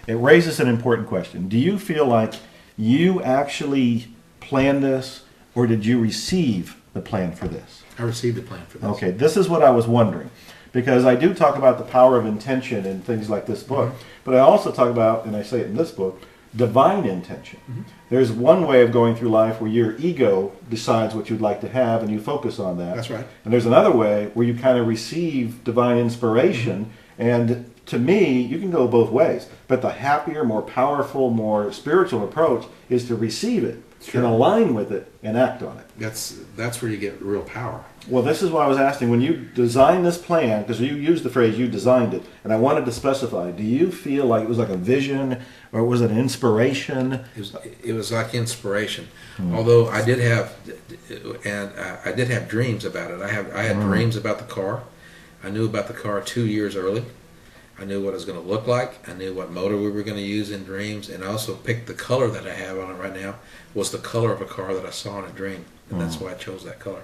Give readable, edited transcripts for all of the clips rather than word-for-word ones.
it raises an important question. Do you feel like you actually planned this, or did you receive the plan for this? I received a plan for this. Okay, this is what I was wondering. Because I do talk about the power of intention in things like this book, but I also talk about, and I say it in this book, divine intention. There's one way of going through life where your ego decides what you'd like to have and you focus on that. That's right. And there's another way where you kind of receive divine inspiration, and to me, you can go both ways. But the happier, more powerful, more spiritual approach is to receive it and align with it and act on it. That's where you get real power. Well, this is why I was asking, when you designed this plan, because you used the phrase you designed it, and I wanted to specify, do you feel like it was like a vision, or was it an inspiration? It was like inspiration. Although I did have dreams about it. I had dreams about the car. I knew about the car 2 years early. I knew what it was going to look like. I knew what motor we were going to use in dreams, and I also picked the color that I have on it right now was the color of a car that I saw in a dream, and that's why I chose that color.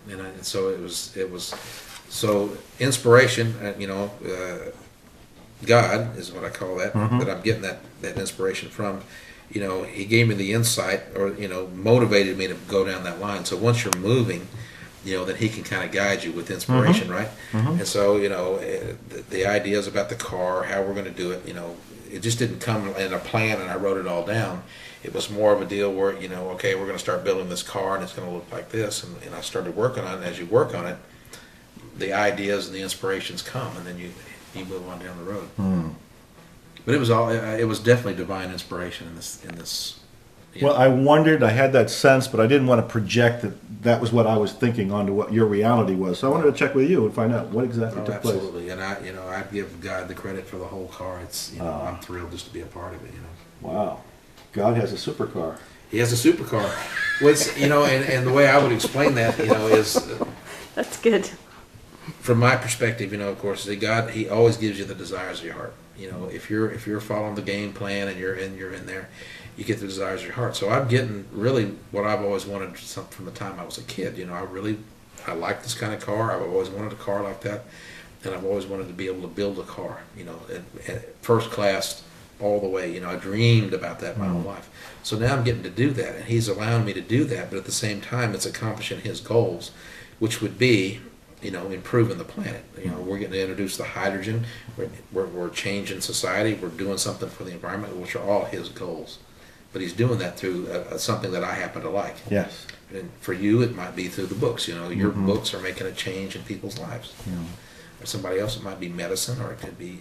And so it was so inspiration. God is what I call that. That I'm getting that inspiration from. He gave me the insight, or motivated me to go down that line. So once you're moving, then He can kind of guide you with inspiration, right? And so the ideas about the car, how we're going to do it, it just didn't come in a plan and I wrote it all down. It was more of a deal where, okay, we're going to start building this car and it's going to look like this. And I started working on it. And as you work on it, the ideas and the inspirations come, and then you move on down the road. But it was definitely divine inspiration in this. Well, I wondered, I had that sense, but I didn't want to project that was what I was thinking onto what your reality was. So I wanted to check with you and find out what exactly took place. Absolutely. And I'd give God the credit for the whole car. It's, I'm thrilled just to be a part of it, Wow. God has a supercar. He has a supercar. Well, and the way I would explain that, is That's good. from my perspective, of course, God, He always gives you the desires of your heart. If you're following the game plan and you're in there, you get the desires of your heart. So I'm getting really what I've always wanted from the time I was a kid. I like this kind of car. I've always wanted a car like that, and I've always wanted to be able to build a car. And first class all the way. I dreamed about that my whole life. So now I'm getting to do that, and He's allowing me to do that. But at the same time, it's accomplishing His goals, which would be, improving the planet. We're getting to introduce the hydrogen. We're changing society. We're doing something for the environment, which are all His goals. But He's doing that through something that I happen to like. Yes. And for you, it might be through the books. Your books are making a change in people's lives. Or somebody else, it might be medicine, or it could be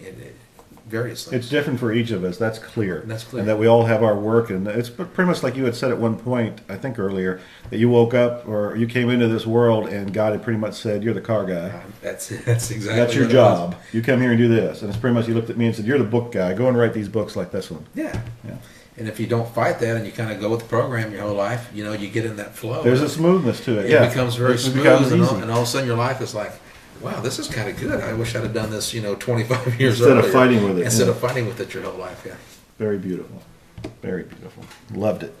various things. It's different for each of us. That's clear. That's clear. And that we all have our work, and it's pretty much like you had said at one point, I think earlier, that you woke up or you came into this world and God had pretty much said, "You're the car guy. That's exactly. That's your job. You come here and do this." And it's pretty much you looked at me and said, "You're the book guy. Go and write these books like this one." Yeah. Yeah. And if you don't fight that and you kind of go with the program your whole life, you get in that flow. There's a smoothness to it. It becomes very smooth, and all of a sudden your life is like, wow, this is kind of good. I wish I'd have done this, 25 years Instead earlier. of fighting with it. Instead of fighting with it your whole life, yeah. Very beautiful. Very beautiful. Loved it.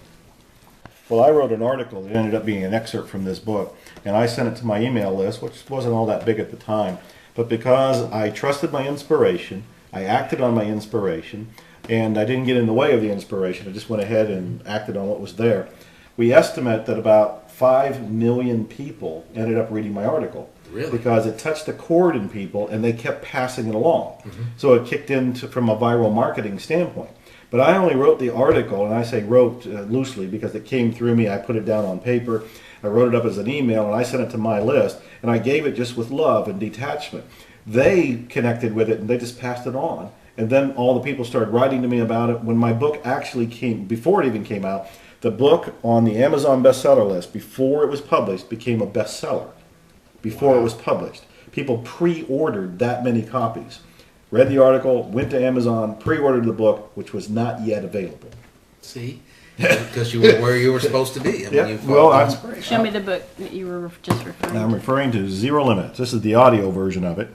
Well, I wrote an article that ended up being an excerpt from this book, and I sent it to my email list, which wasn't all that big at the time. But because I trusted my inspiration, I acted on my inspiration, and I didn't get in the way of the inspiration. I just went ahead and acted on what was there. We estimate that about 5 million people ended up reading my article. Really? Because it touched a chord in people, and they kept passing it along. So it kicked in from a viral marketing standpoint. But I only wrote the article, and I say wrote loosely because it came through me. I put it down on paper. I wrote it up as an email, and I sent it to my list. And I gave it just with love and detachment. They connected with it, and they just passed it on. And then all the people started writing to me about it. When my book actually came, before it even came out, the book on the Amazon bestseller list, before it was published, became a bestseller. Before it was published. People pre-ordered that many copies. Read the article, went to Amazon, pre-ordered the book, which was not yet available. See? Because you were where you were supposed to be. Yeah. You followed inspiration. Show me the book that you were just referring I'm to. referring to Zero Limits. This is the audio version of it,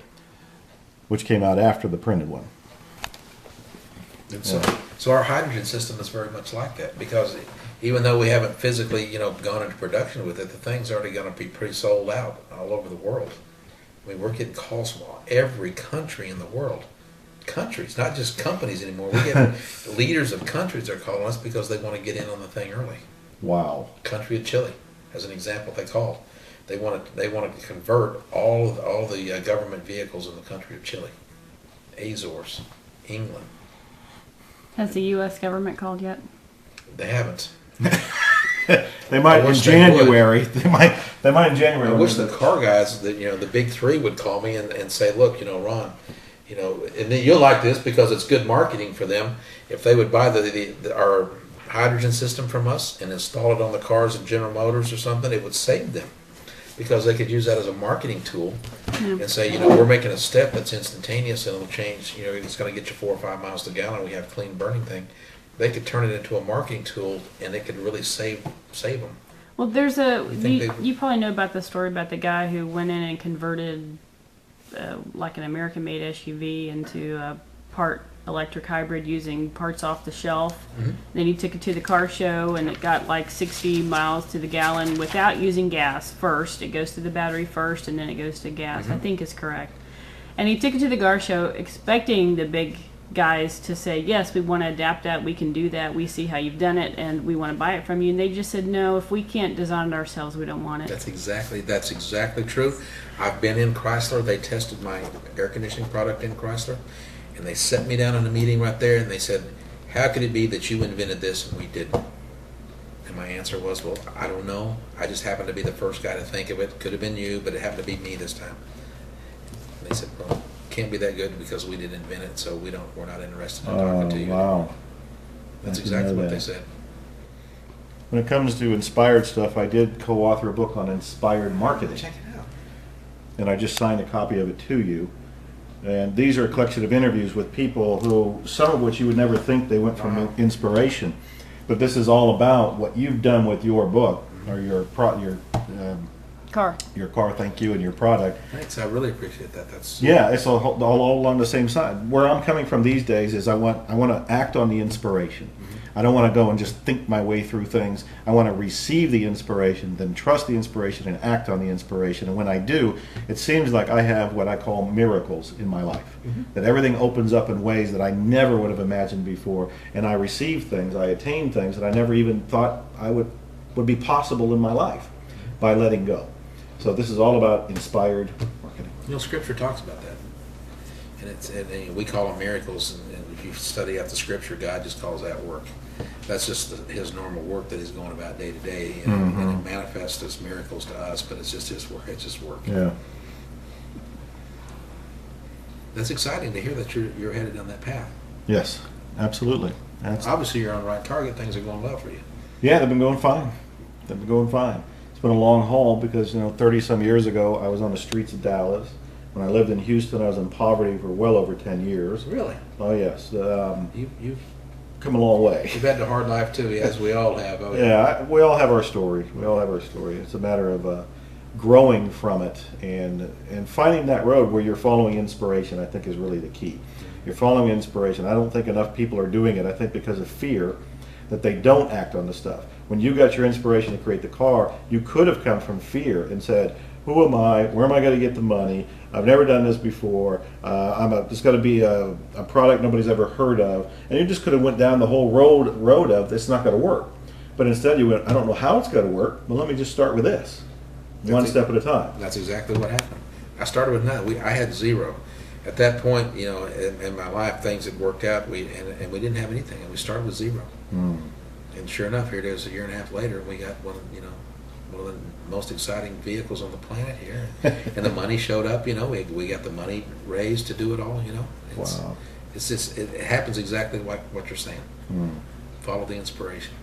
which came out after the printed one. And so our hydrogen system is very much like that, because even though we haven't physically, gone into production with it, the thing's already going to be pretty sold out all over the world. I mean, we're getting calls from every country in the world countries, not just companies anymore. We get leaders of countries are calling us because they want to get in on the thing early. Wow. Country of Chile, as an example, they call. They want to convert all the government vehicles in the country of Chile, Azores, England. Has the U.S. government called yet? They haven't. They might in wish they January. They might in January. I wish the car guys, the big three, would call me and say, look, Ron, and then you'll like this because it's good marketing for them. If they would buy our hydrogen system from us and install it on the cars of General Motors or something, it would save them because they could use that as a marketing tool and say, we're making a step that's instantaneous and it'll change. It's going to get you 4 or 5 miles to the gallon. We have clean burning thing. They could turn it into a marketing tool and it could really save them. Well, there's you probably know about the story about the guy who went in and converted like an American-made SUV into a part electric hybrid using parts off the shelf. Mm-hmm. Then he took it to the car show and it got like 60 miles to the gallon without using gas first. It goes to the battery first and then it goes to gas, Mm-hmm. I think is correct. And he took it to the car show expecting the big guys to say, yes, we want to adapt that, we can do that, we see how you've done it, and we want to buy it from you. And they just said, no, if we can't design it ourselves, we don't want it. That's exactly true. I've been in Chrysler. They tested my air conditioning product in Chrysler, and they set me down in a meeting right there, and they said, how could it be that you invented this and we didn't? And my answer was, well, I don't know. I just happened to be the first guy to think of it. Could have been you, but it happened to be me this time. And they said, well, can't be that good because we didn't invent it, so we're not interested in talking to you. Wow. That's exactly what they said. When it comes to inspired stuff, I did co-author a book on inspired marketing. Check it out. And I just signed a copy of it to you. And these are a collection of interviews with people who, some of which you would never think they went from inspiration. But this is all about what you've done with your book, or your car, thank you, and your product. Thanks, I really appreciate that. Yeah, it's all along the same side. Where I'm coming from these days is I want to act on the inspiration. I don't want to go and just think my way through things. I want to receive the inspiration, then trust the inspiration and act on the inspiration. And when I do, it seems like I have what I call miracles in my life. That everything opens up in ways that I never would have imagined before. And I receive things, I attain things that I never even thought I would be possible in my life by letting go. So this is all about inspired marketing. Scripture talks about that. And we call them miracles, and if you study out the Scripture, God just calls that work. That's just his normal work that he's going about day to day, and it manifests as miracles to us, but it's just his work. It's just work. Yeah. That's exciting to hear that you're headed down that path. Yes, absolutely. Obviously, you're on the right target. Things are going well for you. Yeah, they've been going fine. It's been a long haul because 30-some years ago I was on the streets of Dallas. When I lived in Houston, I was in poverty for well over 10 years. Really? Oh yes. You've come a long way. You've had a hard life too, as we all have. Oh, yeah, we all have our story. It's a matter of growing from it and finding that road where you're following inspiration. I think is really the key. You're following inspiration. I don't think enough people are doing it. I think because of fear that they don't act on the stuff. When you got your inspiration to create the car, you could have come from fear and said, who am I? Where am I going to get the money? I've never done this before. It's going to be a product nobody's ever heard of. And you just could have went down the whole road of it's not going to work. But instead you went, I don't know how it's going to work, but let me just start with this. One step at a time. That's exactly what happened. I started with nothing. I had zero. At that point, in my life, things had worked out. We didn't have anything, and we started with zero. And sure enough, here it is a year and a half later, we got one of the most exciting vehicles on the planet here, and the money showed up. We got the money raised to do it all. Wow. It's just it happens exactly like what you're saying. Follow the inspiration.